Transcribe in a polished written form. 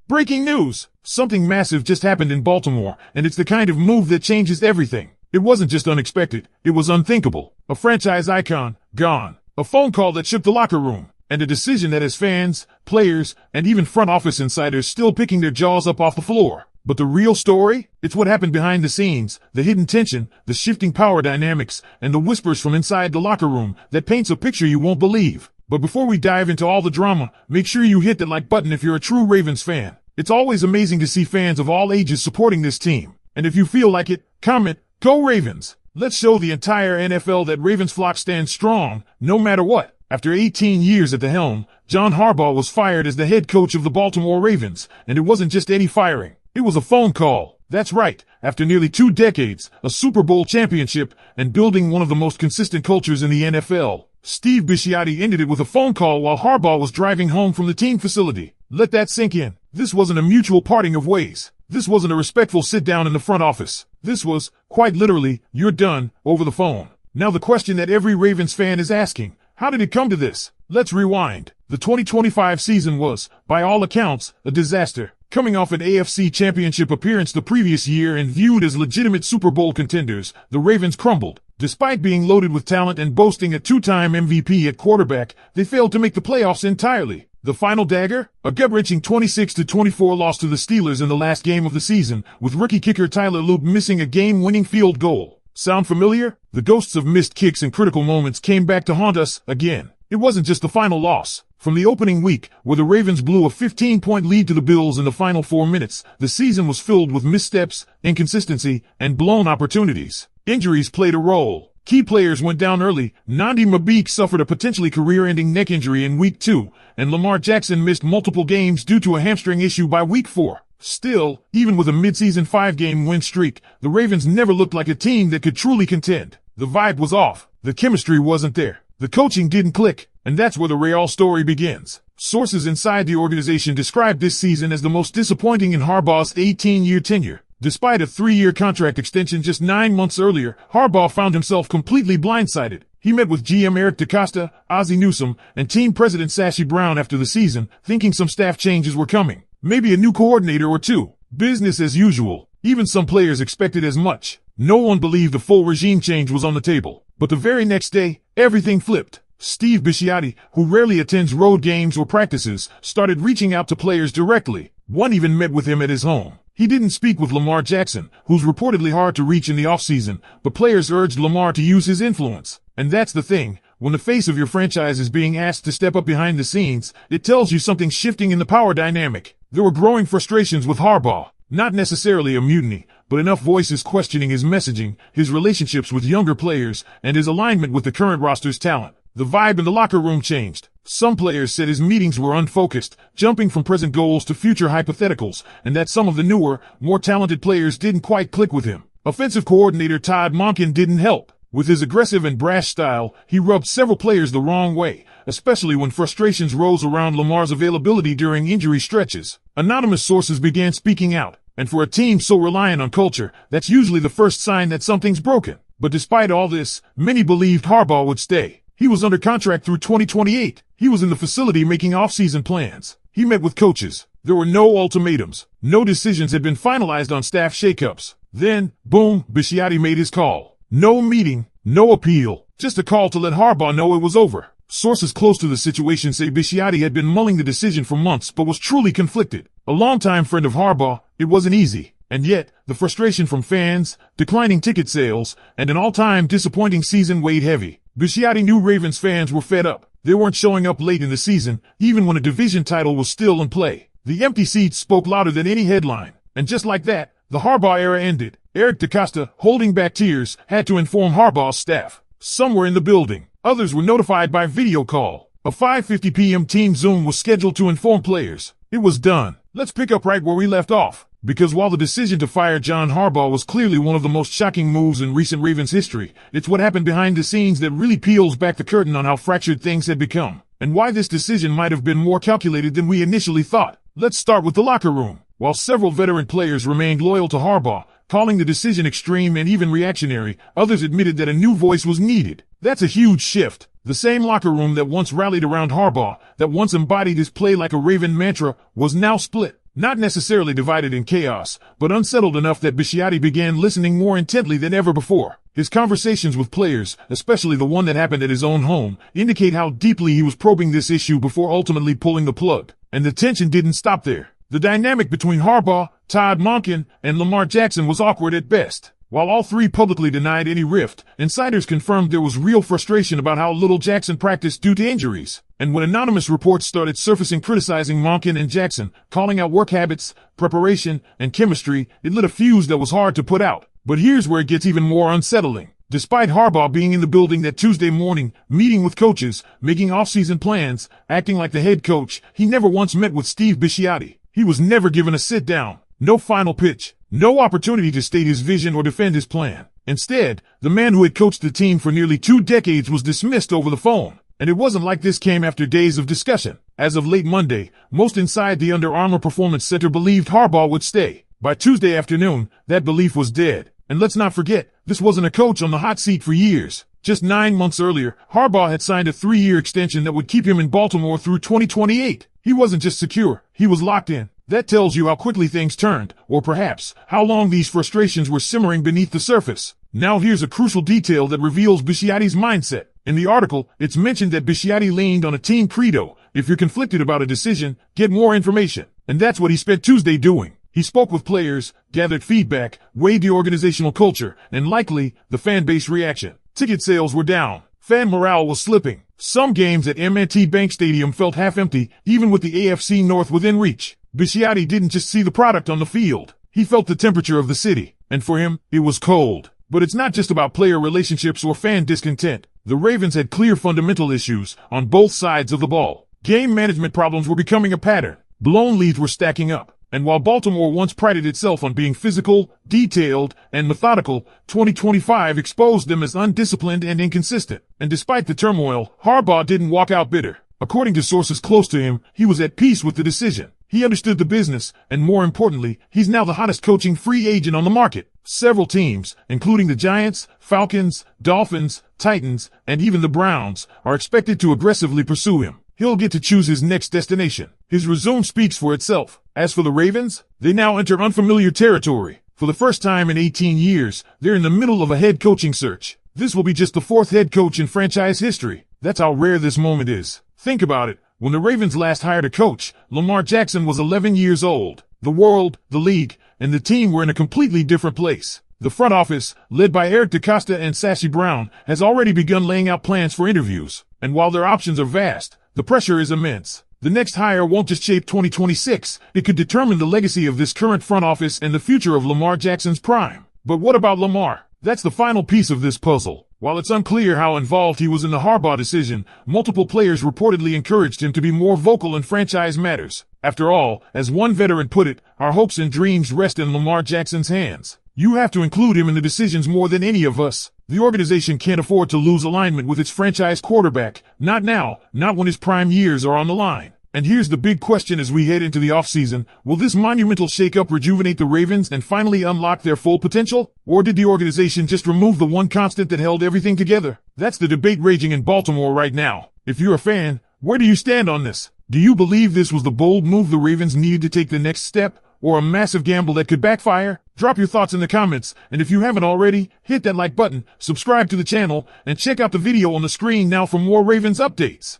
Breaking news! Something massive just happened in Baltimore, and it's the kind of move that changes everything. It wasn't just unexpected, it was unthinkable. A franchise icon, gone. A phone call that shook the locker room. And a decision that has fans, players, and even front office insiders still picking their jaws up off the floor. But the real story? It's what happened behind the scenes, the hidden tension, the shifting power dynamics, and the whispers from inside the locker room that paints a picture you won't believe. But before we dive into all the drama, make sure you hit that like button if you're a true Ravens fan. It's always amazing to see fans of all ages supporting this team. And if you feel like it, comment, "Go Ravens!" Let's show the entire NFL that Ravens flock stands strong, no matter what. After 18 years at the helm, John Harbaugh was fired as the head coach of the Baltimore Ravens, and it wasn't just any firing. It was a phone call. That's right. After nearly 2 decades, a Super Bowl championship, and building one of the most consistent cultures in the NFL, Steve Bisciotti ended it with a phone call while Harbaugh was driving home from the team facility. Let that sink in. This wasn't a mutual parting of ways. This wasn't a respectful sit-down in the front office. This was, quite literally, "You're done," over the phone. Now the question that every Ravens fan is asking, how did it come to this? Let's rewind. The 2025 season was, by all accounts, a disaster. Coming off an AFC Championship appearance the previous year and viewed as legitimate Super Bowl contenders, the Ravens crumbled. Despite being loaded with talent and boasting a 2-time MVP at quarterback, they failed to make the playoffs entirely. The final dagger? A gut-wrenching 26-24 loss to the Steelers in the last game of the season, with rookie kicker Tyler Loop missing a game-winning field goal. Sound familiar? The ghosts of missed kicks and critical moments came back to haunt us again. It wasn't just the final loss. From the opening week, where the Ravens blew a 15-point lead to the Bills in the final 4 minutes, the season was filled with missteps, inconsistency, and blown opportunities. Injuries played a role. Key players went down early. Nandi Mabeek suffered a potentially career-ending neck injury in Week 2, and Lamar Jackson missed multiple games due to a hamstring issue by Week 4. Still, even with a mid-season 5-game win streak, the Ravens never looked like a team that could truly contend. The vibe was off. The chemistry wasn't there. The coaching didn't click, and that's where the real story begins. Sources inside the organization described this season as the most disappointing in Harbaugh's 18-year tenure. Despite a 3-year contract extension just 9 months earlier, Harbaugh found himself completely blindsided. He met with GM Eric DeCosta, Ozzie Newsome, and team president Sashi Brown after the season, thinking some staff changes were coming. Maybe a new coordinator or two. Business as usual. Even some players expected as much. No one believed a full regime change was on the table. But the very next day, everything flipped. Steve Bisciotti, who rarely attends road games or practices, started reaching out to players directly. One even met with him at his home. He didn't speak with Lamar Jackson, who's reportedly hard to reach in the offseason, but players urged Lamar to use his influence. And that's the thing. When the face of your franchise is being asked to step up behind the scenes, it tells you something's shifting in the power dynamic. There were growing frustrations with Harbaugh. Not necessarily a mutiny, but enough voices questioning his messaging, his relationships with younger players, and his alignment with the current roster's talent. The vibe in the locker room changed. Some players said his meetings were unfocused, jumping from present goals to future hypotheticals, and that some of the newer, more talented players didn't quite click with him. Offensive coordinator Todd Monken didn't help. With his aggressive and brash style, he rubbed several players the wrong way, especially when frustrations rose around Lamar's availability during injury stretches. Anonymous sources began speaking out, and for a team so reliant on culture, that's usually the first sign that something's broken. But despite all this, many believed Harbaugh would stay. He was under contract through 2028. He was in the facility making off-season plans. He met with coaches. There were no ultimatums. No decisions had been finalized on staff shakeups. Then, boom, Bisciotti made his call. No meeting, no appeal, just a call to let Harbaugh know it was over. Sources close to the situation say Bisciotti had been mulling the decision for months but was truly conflicted. A longtime friend of Harbaugh, it wasn't easy. And yet, the frustration from fans, declining ticket sales, and an all-time disappointing season weighed heavy. Bisciotti knew Ravens fans were fed up. They weren't showing up late in the season, even when a division title was still in play. The empty seats spoke louder than any headline. And just like that, the Harbaugh era ended. Eric DeCosta, holding back tears, had to inform Harbaugh's staff. Some were in the building. Others were notified by video call. A 5:50 p.m. team Zoom was scheduled to inform players. It was done. Let's pick up right where we left off. Because while the decision to fire John Harbaugh was clearly one of the most shocking moves in recent Ravens history, it's what happened behind the scenes that really peels back the curtain on how fractured things had become, and why this decision might have been more calculated than we initially thought. Let's start with the locker room. While several veteran players remained loyal to Harbaugh, calling the decision extreme and even reactionary, others admitted that a new voice was needed. That's a huge shift. The same locker room that once rallied around Harbaugh, that once embodied his play like a Raven mantra, was now split. Not necessarily divided in chaos, but unsettled enough that Bisciotti began listening more intently than ever before. His conversations with players, especially the one that happened at his own home, indicate how deeply he was probing this issue before ultimately pulling the plug. And the tension didn't stop there. The dynamic between Harbaugh, Todd Monken, and Lamar Jackson was awkward at best. While all three publicly denied any rift, insiders confirmed there was real frustration about how little Jackson practiced due to injuries. And when anonymous reports started surfacing criticizing Monken and Jackson, calling out work habits, preparation, and chemistry, it lit a fuse that was hard to put out. But here's where it gets even more unsettling. Despite Harbaugh being in the building that Tuesday morning, meeting with coaches, making off-season plans, acting like the head coach, he never once met with Steve Bisciotti. He was never given a sit-down, no final pitch, no opportunity to state his vision or defend his plan. Instead, the man who had coached the team for nearly 2 decades was dismissed over the phone. And it wasn't like this came after days of discussion. As of late Monday, most inside the Under Armour Performance Center believed Harbaugh would stay. By Tuesday afternoon, that belief was dead. And let's not forget, this wasn't a coach on the hot seat for years. Just 9 months earlier, Harbaugh had signed a 3-year extension that would keep him in Baltimore through 2028. He wasn't just secure, he was locked in. That tells you how quickly things turned, or perhaps, how long these frustrations were simmering beneath the surface. Now here's a crucial detail that reveals Bisciotti's mindset. In the article, it's mentioned that Bisciotti leaned on a team credo. If you're conflicted about a decision, get more information. And that's what he spent Tuesday doing. He spoke with players, gathered feedback, weighed the organizational culture, and likely, the fan base reaction. Ticket sales were down. Fan morale was slipping. Some games at M&T Bank Stadium felt half empty, even with the AFC North within reach. Bisciotti didn't just see the product on the field. He felt the temperature of the city. And for him, it was cold. But it's not just about player relationships or fan discontent. The Ravens had clear fundamental issues on both sides of the ball. Game management problems were becoming a pattern. Blown leads were stacking up. And while Baltimore once prided itself on being physical, detailed, and methodical, 2025 exposed them as undisciplined and inconsistent. And despite the turmoil, Harbaugh didn't walk out bitter. According to sources close to him, he was at peace with the decision. He understood the business, and more importantly, he's now the hottest coaching free agent on the market. Several teams, including the Giants, Falcons, Dolphins, Titans, and even the Browns, are expected to aggressively pursue him. He'll get to choose his next destination. His resume speaks for itself. As for the Ravens, they now enter unfamiliar territory. For the first time in 18 years, they're in the middle of a head coaching search. This will be just the 4th head coach in franchise history. That's how rare this moment is. Think about it. When the Ravens last hired a coach, Lamar Jackson was 11 years old. The world, the league, and the team were in a completely different place. The front office, led by Eric DeCosta and Sashi Brown, has already begun laying out plans for interviews. And while their options are vast, the pressure is immense. The next hire won't just shape 2026, it could determine the legacy of this current front office and the future of Lamar Jackson's prime. But what about Lamar? That's the final piece of this puzzle. While it's unclear how involved he was in the Harbaugh decision, multiple players reportedly encouraged him to be more vocal in franchise matters. After all, as one veteran put it, our hopes and dreams rest in Lamar Jackson's hands. You have to include him in the decisions more than any of us. The organization can't afford to lose alignment with its franchise quarterback. Not now, not when his prime years are on the line. And here's the big question as we head into the offseason. Will this monumental shakeup rejuvenate the Ravens and finally unlock their full potential? Or did the organization just remove the one constant that held everything together? That's the debate raging in Baltimore right now. If you're a fan, where do you stand on this? Do you believe this was the bold move the Ravens needed to take the next step? Or a massive gamble that could backfire? Drop your thoughts in the comments, and if you haven't already, hit that like button, subscribe to the channel, and check out the video on the screen now for more Ravens updates.